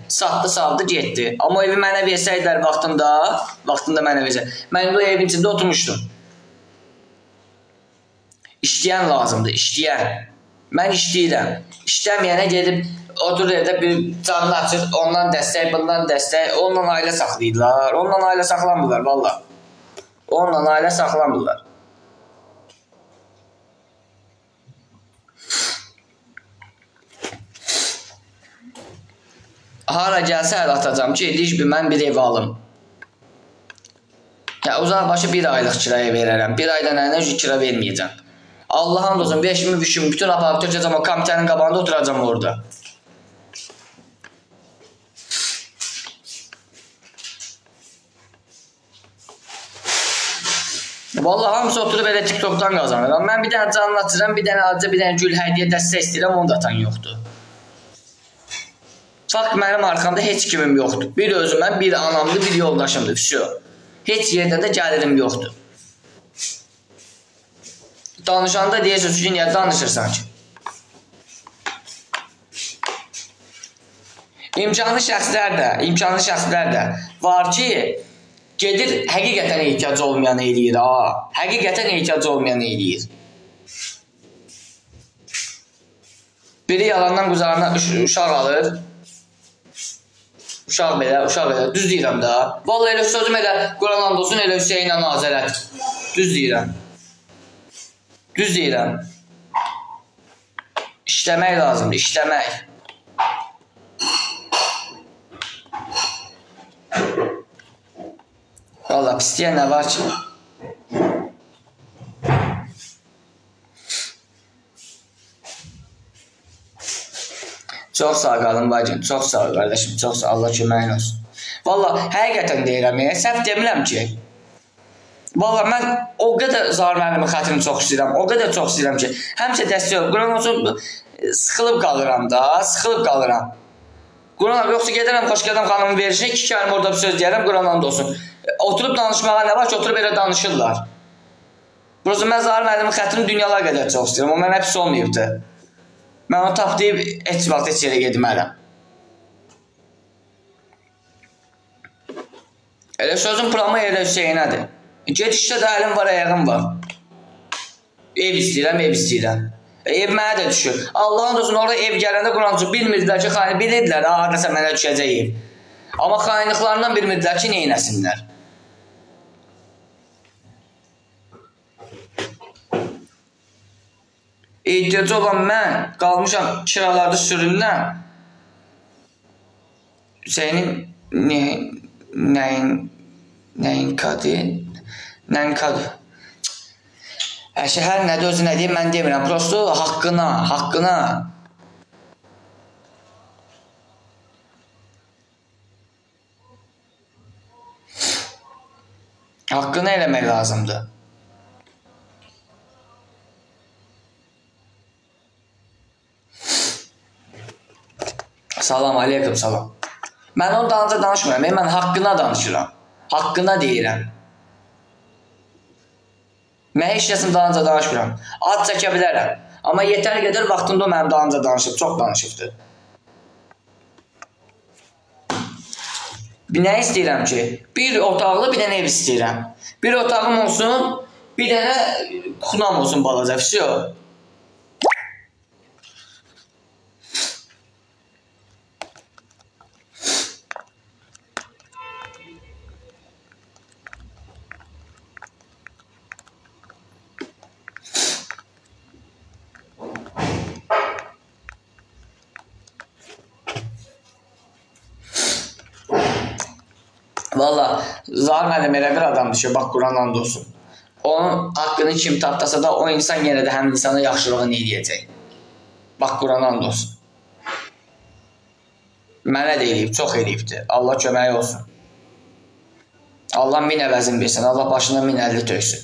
Satdı, saldı, getdi. Amma o evi mənə versəydilər vaxtında mənə versəydilər. Mən bu evin içində oturmuşdum. İşləyən lazımdır, işləyən. Mən işləyirəm. İşləməyənə gedib oturur evdə bir canını açır, ondan dəstək, bundan dəstək. Onunla ailə saxlayırlar. Onunla ailə saxlamırlar, valla. Onunla ailə saxlamırlar. Hara gəlsə əl atacam ki, mən bir ev alım. Uzaqbaşı bir aylıq kiraya verərəm. Bir aydan əlinə kira verməyəcəm. Allah'ın olsun, 5.000 bütün aparıb tökəcəm o komitenin qabağında oturacam orada. Vallahi hamısı oturub elə TikTok'dan qazanır. Mən bir dənə canlı açıram, bir dənə gül hədiyyə dəstək istəyirəm, onu da atan yoxdur. Fakt mənim arxamda heç kimim yoxdur. Bir özüməm, bir anamdır, bir yoldaşımdır. Heç yerdə də gəlirim yoxdur. Danışanda deyirsiniz ki, niyə danışırsan ki? İmkanlı şəxslər də var ki, gedir, həqiqətən ehtiyacı olmayan eləyir. Həqiqətən ehtiyacı olmayan eləyir. Biri yalandan quzarına uşaq alır. Uşaq belə, düz deyirəm da. Vallahi elə sözüm elə, Quran and olsun, elə Hüseynlə Nazirət. Düz deyirəm. Düz deyirəm. İşləmək lazımdır, işləmək. Vallahi pisliyə nə var ki? Çox sağ qalın bacım, çox sağ ol qardaşım, çox sağ ol, Allah köməyin olsun. Vallahi həqiqətən deyirəm, səhv demirəm ki. Vallahi mən o qədər Zahir müəllimin xətrini çox istəyirəm, o qədər çox istəyirəm ki, həmişə dəstək ol. Quran olsun, sıxılıb qalıram da, sıxılıb qalıram. Quran yoxsa gedərəm Xoşqədəm xanımın verişinə, 2 kəlmə orada bir söz deyərəm, Quran and olsun. Oturub danışmağa nə var ki, oturub elə danışırlar. Burası mən Zahir müəllimin xətrini dünyalar qədər çox istəyirəm, o mən həpsi olmayıbdır. Mən onu tapdıyıb, heç vaxt heç yerə gedmərəm. Elə sözün planı elə Hüseynədir. Gedişdə də əlim var, ayağım var. Ev istəyirəm. Ev mənə də düşür. Allah'ın olsun, orada ev gələndə Qurancı bilmirdilər ki, bilirdilər, haradasa mənə düşəcək ev. Amma xainliklarından bilmirdilər ki, neynəsinlər. Ehtiyacı olan mən qalmışam kiralarda sürümdən. Hüseynin nəyin kadı? Hər nədir özü nə deyim, mən demirəm. Prosto haqqına. Haqqını eləmək lazımdır. Salam, aleyküm salam. Mən onu danıca danışmıram, mən haqqına danışıram. Haqqına deyirəm. Mən heç kəsin danıca danışmıram. Ad çəkə bilərəm. Amma yetər qədər vaxtında o mənim danıca danışıb, çox danışıbdır. Nə istəyirəm ki? Bir otaqlı, bir dənə ev istəyirəm. Bir otağım olsun, bir dənə xunam olsun balaca, vəsiyo. Valla Zahir müəllim elə bir adamdır ki, bax Quran and olsun. Onun haqqını kim tapdasa da o insan yenə də həmin insana yaxşılığını eləyəcək. Bax Quran and olsun. Mənə də eləyib, çox eləyibdir. Allah köməyi olsun. Allah min əvəzini versin, Allah başına 1050 töksün.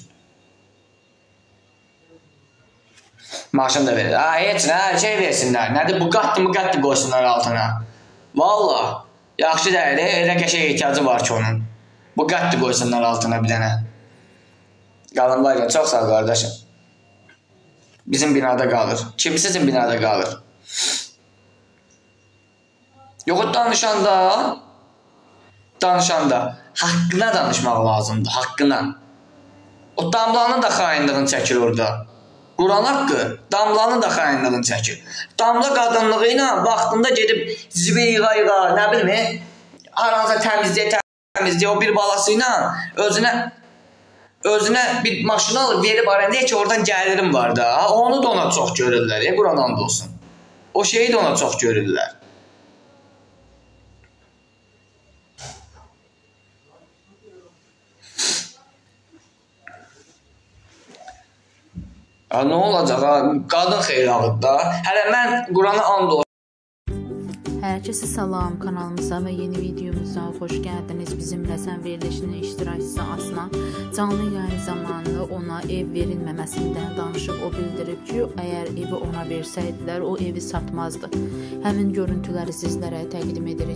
Maaşını da verir. Heç nə, hər şey versinlər. Nədir bu qatdı qoysunlar altına. Valla. Yaxşı dəyəli, elə qəşək ehtiyacı var ki onun. Bu qatdı qoysunlar altına bir dənə. Qalın var ya, çox sağ ol qardaşım. Bizim binada qalır. Kim sizin binada qalır? Yox, danışanda haqqına danışmaq lazımdır, haqqına. O Damlanın da xainliğini çəkir orada. Quran haqqı Damlanın da xainliğini çəkir. Damla qadınlığı ilə vaxtında gedib zivə yığa, nə bilmə, aranıza təmizləyə, o bir balası ilə özünə bir maşın alıb verib araya ki, oradan gəlirim var da. Onu da ona çox görürlər, Quran and olsun. O şeyi də ona çox görürlər. Nə olacaq? Qadın xeyli ağıdda. Hələ mən Qurana and olsun. Hər kəsə salam, kanalımıza və yeni videomuza xoş gəldiniz. Bizimlə sən verilişinin iştirakçısı Aslan canlı yayın zamanı ona ev verilməməsindən danışıb. O bildirib ki, əgər evi ona versəydilər, o evi satmazdı. Həmin görüntüləri sizlərə təqdim edirik.